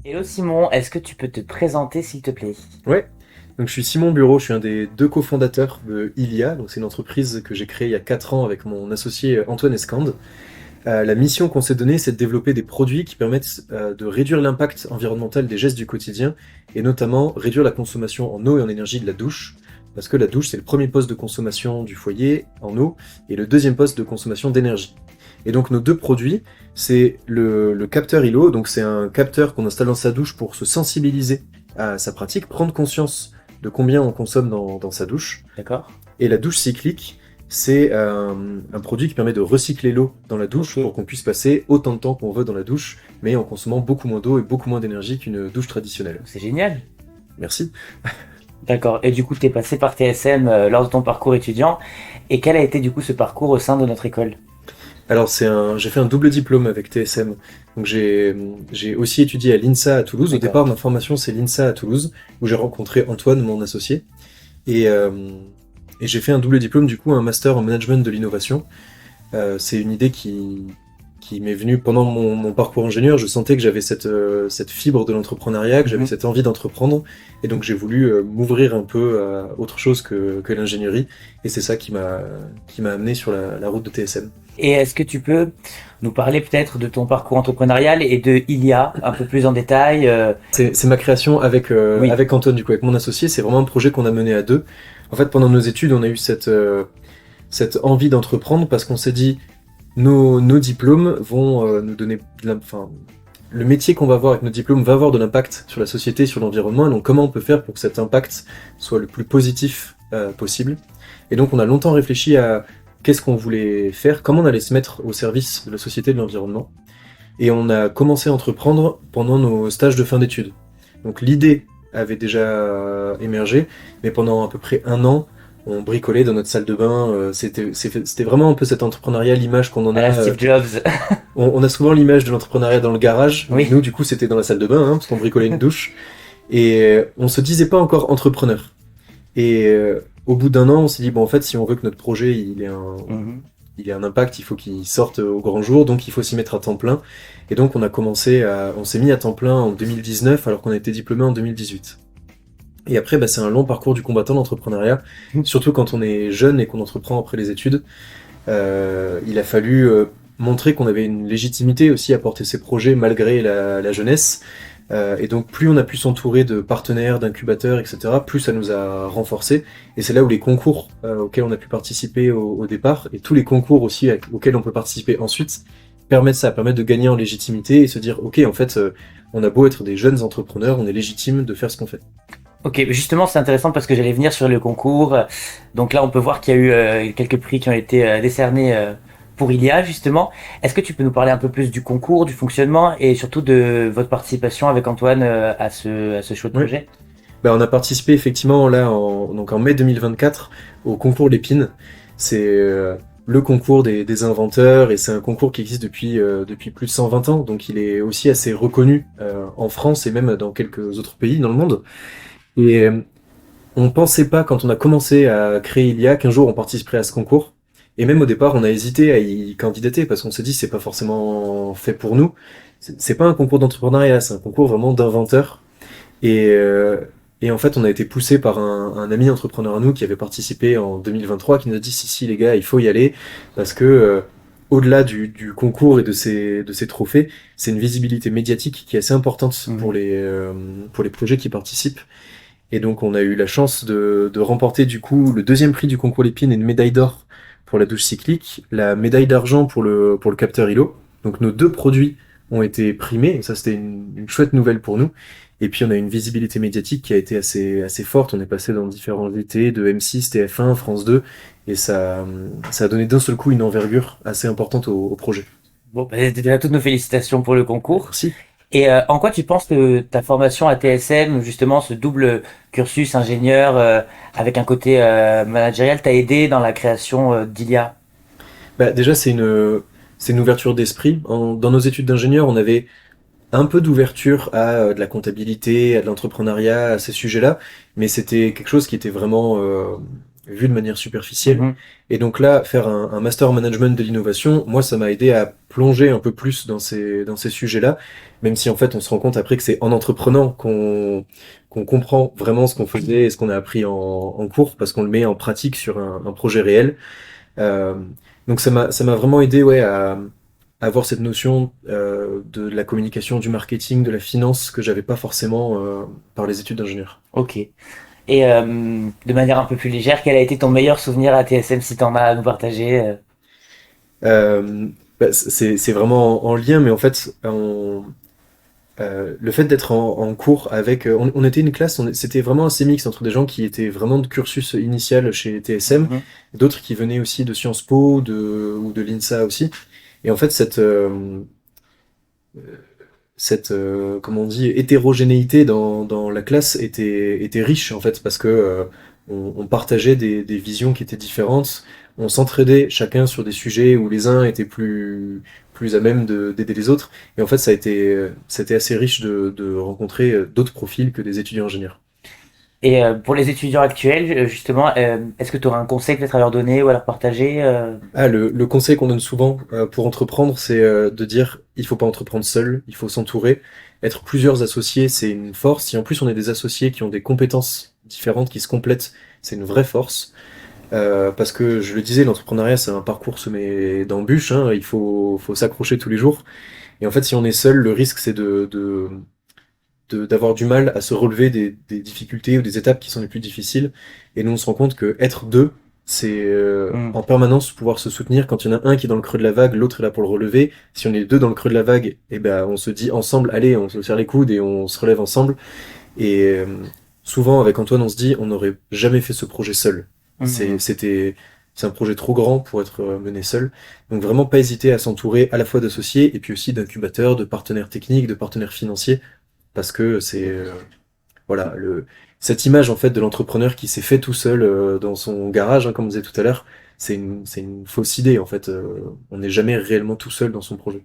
Hello Simon, est-ce que tu peux te présenter s'il te plaît? Ouais, donc je suis Simon Bureau, je suis un des deux cofondateurs de Ilia, donc c'est une entreprise que j'ai créée il y a 4 ans avec mon associé Antoine Escande. La mission qu'on s'est donnée, c'est de développer des produits qui permettent de réduire l'impact environnemental des gestes du quotidien et notamment réduire la consommation en eau et en énergie de la douche, parce que la douche c'est le premier poste de consommation du foyer en eau et le deuxième poste de consommation d'énergie. Et donc nos deux produits, c'est le capteur ILO, donc c'est un capteur qu'on installe dans sa douche pour se sensibiliser à sa pratique, prendre conscience de combien on consomme dans sa douche. D'accord? Et la douche cyclique, c'est un produit qui permet de recycler l'eau dans la douche pour Ok, qu'on puisse passer autant de temps qu'on veut dans la douche, mais en consommant beaucoup moins d'eau et beaucoup moins d'énergie qu'une douche traditionnelle. c'est génial. Merci. D'accord. Et du coup, tu es passé par TSM lors de ton parcours étudiant. Et quel a été du coup ce parcours au sein de notre école? Alors j'ai fait un double diplôme avec TSM. Donc j'ai aussi étudié à l'INSA à Toulouse. Au D'accord. départ, ma formation c'est l'INSA à Toulouse, où j'ai rencontré Antoine, mon associé. Et, euh, et j'ai fait un double diplôme, du coup, un master en management de l'innovation. C'est une idée qui m'est venue pendant mon parcours ingénieur. Je sentais que j'avais cette fibre de l'entrepreneuriat, que j'avais Mhm. cette envie d'entreprendre. Et donc j'ai voulu m'ouvrir un peu à autre chose que l'ingénierie. Et c'est ça qui m'a amené sur la route de TSM. Et est-ce que tu peux nous parler peut-être de ton parcours entrepreneurial et de Ilia un peu plus en détail? C'est ma création Oui. avec Antoine, du coup, avec mon associé. C'est vraiment un projet qu'on a mené à deux. En fait, pendant nos études, on a eu cette envie d'entreprendre parce qu'on s'est dit, nos diplômes vont nous donner enfin, le métier qu'on va avoir avec nos diplômes va avoir de l'impact sur la société, sur l'environnement. Et donc, comment on peut faire pour que cet impact soit le plus positif possible. Et donc, on a longtemps réfléchi à qu'est-ce qu'on voulait faire, comment on allait se mettre au service de la société et de l'environnement. Et on a commencé à entreprendre pendant nos stages de fin d'études. Donc l'idée avait déjà émergé, mais pendant à peu près un an, on bricolait dans notre salle de bain. C'était vraiment un peu cet entrepreneuriat, l'image qu'on en À la a. Steve Jobs. On a souvent l'image de l'entrepreneuriat dans le garage, mais Oui. nous, du coup, c'était dans la salle de bain, hein, parce qu'on bricolait une douche. Et on se disait pas encore entrepreneur. Et au bout d'un an, on s'est dit, bon, en fait, si on veut que notre projet Mhm. il ait un impact, il faut qu'il sorte au grand jour, donc il faut s'y mettre à temps plein. Et donc on s'est mis à temps plein en 2019 alors qu'on a été diplômé en 2018. Et après, bah, c'est un long parcours du combattant l'entrepreneuriat, surtout quand on est jeune et qu'on entreprend après les études. Il a fallu montrer qu'on avait une légitimité aussi à porter ses projets malgré la jeunesse. Et donc plus on a pu s'entourer de partenaires, d'incubateurs, etc., plus ça nous a renforcés. Et c'est là où les concours auxquels on a pu participer au départ, et tous les concours aussi auxquels on peut participer ensuite, permettent ça, permettent de gagner en légitimité et se dire, ok, en fait, on a beau être des jeunes entrepreneurs, on est légitime de faire ce qu'on fait. Ok, mais justement, c'est intéressant parce que j'allais venir sur le concours. Donc là, on peut voir qu'il y a eu quelques prix qui ont été décernés pour Ilia, justement. Est-ce que tu peux nous parler un peu plus du concours, du fonctionnement et surtout de votre participation avec Antoine à ce chouette Oui. projet? Bah, on a participé effectivement là donc en mai 2024 au concours Lépine. C'est le concours des inventeurs et c'est un concours qui existe depuis plus de 120 ans, donc il est aussi assez reconnu en France et même dans quelques autres pays dans le monde. Et on pensait pas quand on a commencé à créer Ilia qu'un jour on participerait à ce concours. Et même au départ, on a hésité à y candidater parce qu'on s'est dit c'est pas forcément fait pour nous. C'est pas un concours d'entrepreneuriat, c'est un concours vraiment d'inventeurs. Et, en fait, on a été poussé par un ami entrepreneur à nous qui avait participé en 2023, qui nous a dit si les gars, il faut y aller parce que au-delà du concours et de ces trophées, c'est une visibilité médiatique qui est assez importante Mhm. pour les projets qui participent. Et donc, on a eu la chance de remporter du coup le deuxième prix du concours Lépine et une médaille d'or pour la douche cyclique, la médaille d'argent pour le capteur ILO. Donc, nos deux produits ont été primés, et ça, c'était une chouette nouvelle pour nous. Et puis, on a une visibilité médiatique qui a été assez forte. On est passé dans différents VT de M6, TF1, France 2, et ça a donné d'un seul coup une envergure assez importante au projet. Bon, bah, déjà toutes nos félicitations pour le concours. Merci. Et en quoi tu penses que ta formation à TSM, justement, ce double cursus ingénieur avec un côté managérial, t'a aidé dans la création d'Ilia? Bah, déjà, c'est une ouverture d'esprit. Dans nos études d'ingénieur, on avait un peu d'ouverture à de la comptabilité, à de l'entrepreneuriat, à ces sujets-là, mais c'était quelque chose qui était vraiment vu de manière superficielle. Mhm. Et donc là, faire un master en management de l'innovation, moi, ça m'a aidé à plonger un peu plus dans ces sujets-là, même si en fait, on se rend compte après que c'est en entreprenant qu'on comprend vraiment ce qu'on faisait et ce qu'on a appris en cours, parce qu'on le met en pratique sur un projet réel. Euh, donc ça m'a vraiment aidé, ouais, à avoir cette notion de la communication, du marketing, de la finance que j'avais pas forcément par les études d'ingénieur. Ok. Et de manière un peu plus légère, quel a été ton meilleur souvenir à TSM si t'en as à nous partager Euh, c'est vraiment en lien, mais en fait, le fait d'être en cours avec, on était une classe, c'était vraiment assez mix entre des gens qui étaient vraiment de cursus initial chez TSM, Mhm. d'autres qui venaient aussi de Sciences Po, ou de l'INSA aussi. Et en fait, comment on dit, hétérogénéité dans la classe était riche en fait parce que on partageait des visions qui étaient différentes, on s'entraidait chacun sur des sujets où les uns étaient plus à même d'aider les autres, et en fait c'était assez riche de rencontrer d'autres profils que des étudiants ingénieurs. Et pour les étudiants actuels, justement, est-ce que tu auras un conseil peut-être à leur donner ou à leur partager Ah, le conseil qu'on donne souvent pour entreprendre, c'est de dire il faut pas entreprendre seul, il faut s'entourer. Être plusieurs associés, c'est une force. Si en plus on est des associés qui ont des compétences différentes, qui se complètent, c'est une vraie force. Parce que je le disais, l'entrepreneuriat, c'est un parcours semé d'embûches, hein, faut s'accrocher tous les jours. Et en fait, si on est seul, le risque, c'est d'avoir du mal à se relever des difficultés ou des étapes qui sont les plus difficiles. Et nous, on se rend compte que être deux, c'est Hmm. en permanence pouvoir se soutenir. Quand il y en a un qui est dans le creux de la vague, l'autre est là pour le relever. Si on est deux dans le creux de la vague, et ben on se dit ensemble, allez, on se serre les coudes et on se relève ensemble. Et souvent, avec Antoine, on se dit, on n'aurait jamais fait ce projet seul. Hmm. C'est un projet trop grand pour être mené seul. Donc vraiment pas hésiter à s'entourer à la fois d'associés et puis aussi d'incubateurs, de partenaires techniques, de partenaires financiers, parce que c'est voilà cette image en fait de l'entrepreneur qui s'est fait tout seul dans son garage, hein, comme on disait tout à l'heure, c'est une fausse idée en fait. On n'est jamais réellement tout seul dans son projet.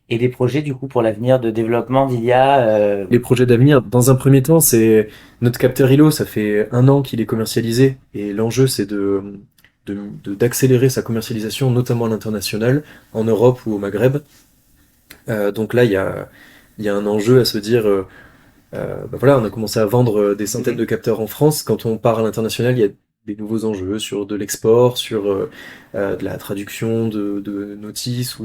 Et des projets du coup pour l'avenir de développement d'IA Les projets d'avenir, dans un premier temps, c'est notre capteur ILO, ça fait 1 an qu'il est commercialisé et l'enjeu c'est d'accélérer sa commercialisation, notamment à l'international, en Europe ou au Maghreb. Donc là, il y a un enjeu à se dire, bah voilà, on a commencé à vendre des centaines de capteurs en France. Quand on part à l'international, il y a des nouveaux enjeux sur de l'export, sur de la traduction de notices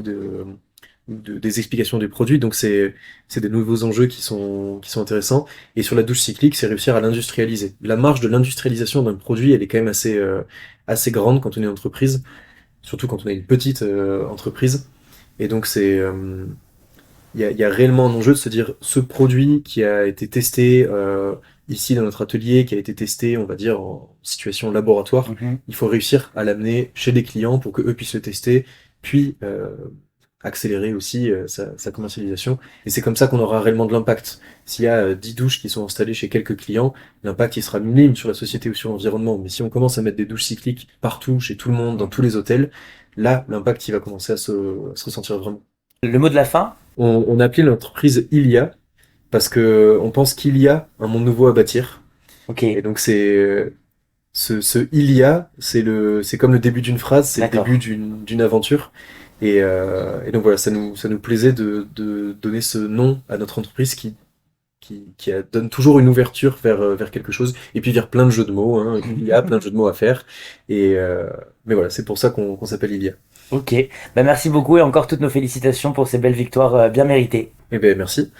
des explications des produits. Donc c'est des nouveaux enjeux qui sont intéressants. Et sur la douche cyclique, c'est réussir à l'industrialiser. La marge de l'industrialisation d'un produit, elle est quand même assez grande quand on est entreprise, surtout quand on est une petite entreprise. Et donc il y a réellement un enjeu de se dire ce produit qui a été testé ici dans notre atelier, qui a été testé, on va dire, en situation laboratoire, Mhm. il faut réussir à l'amener chez des clients pour que eux puissent le tester, puis accélérer aussi sa commercialisation. Et c'est comme ça qu'on aura réellement de l'impact. S'il y a 10 douches qui sont installées chez quelques clients, l'impact il sera minime sur la société ou sur l'environnement. Mais si on commence à mettre des douches cycliques partout, chez tout le monde, dans tous les hôtels, là, l'impact il va commencer à se ressentir vraiment. Le mot de la fin. On a appelé l'entreprise Ilia parce que on pense qu'il y a un monde nouveau à bâtir. Ok, Et donc ce Ilia, c'est comme le début d'une phrase, c'est le début d'accord. d'une aventure. Et donc voilà, ça nous plaisait de donner ce nom à notre entreprise donne toujours une ouverture vers quelque chose, et puis vers plein de jeux de mots, hein. Il y a plein de jeux de mots à faire. Mais voilà, c'est pour ça qu'on s'appelle Ilia. Ok, bah merci beaucoup et encore toutes nos félicitations pour ces belles victoires bien méritées. Eh ben merci.